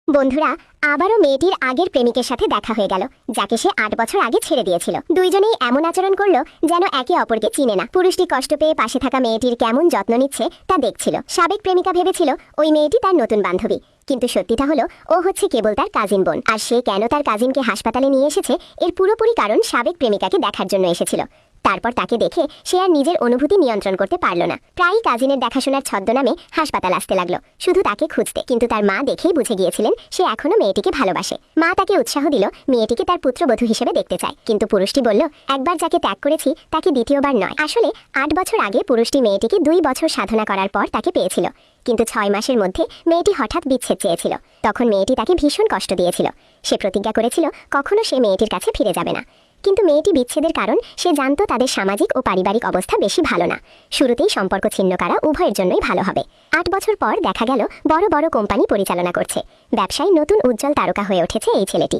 বন্ধুরা, আবারও মেয়েটির আগের প্রেমিকের সাথে দেখা হয়ে গেল, যাকে সে ৮ বছর আগে ছেড়ে দিয়েছিল। দুইজনেই এমন আচরণ করলো যেন একে অপরকে চিনে না। পুরুষটি কষ্ট পেয়ে পাশে থাকা মেয়েটির কেমন যত্ন নিচ্ছে তা দেখছিল। সাবেক প্রেমিকা ভেবেছিল ওই মেয়েটি তার নতুন বান্ধবী, কিন্তু সত্যিটা হলো ও হচ্ছে কেবল তার কাজিন বোন। আর সে কেন তার কাজিনকে হাসপাতালে নিয়ে এসেছে এর পুরোপুরি কারণ সাবেক প্রেমিকাকে দেখার জন্য এসেছিল। তারপর তাকে দেখে সে আর নিজের অনুভূতি নিয়ন্ত্রণ করতে পারল না। প্রায়ই কাজিনের দেখাশোনার ছদ্মনামে হাসপাতাল আসতে লাগলো, শুধু তাকে খুঁজতে। কিন্তু তার মা দেখেই বুঝে গিয়েছিলেন সে এখনো মেয়েটিকে ভালোবাসে। মা তাকে উৎসাহ দিল মেয়েটিকে তার পুত্রবধূ হিসেবে দেখতে চায়। কিন্তু পুরুষটি বলল, একবার যাকে ত্যাগ করেছি তাকে দ্বিতীয়বার নয়। আসলে ৮ বছর আগে পুরুষটি মেয়েটিকে 2 বছর সাধনা করার পর তাকে পেয়েছিল, কিন্তু 6 মাসের মধ্যে মেয়েটি হঠাৎ বিচ্ছেদ চেয়েছিল। তখন মেয়েটি তাকে ভীষণ কষ্ট দিয়েছিল। সে প্রতিজ্ঞা করেছিল কখনো সে মেয়েটির কাছে ফিরে যাবে না। কিন্তু মেয়েটি বিচ্ছেদের কারণ সে জানতো তাদের সামাজিক ও পারিবারিক অবস্থা বেশি ভালো না। শুরুতেই সম্পর্ক ছিন্ন করা উভয়ের জন্যই ভালো হবে। ৮ বছর পর দেখা গেল বড় বড় কোম্পানি পরিচালনা করছে। ব্যবসায় নতুন উজ্জ্বল তারকা হয়ে উঠেছে এই ছেলেটি।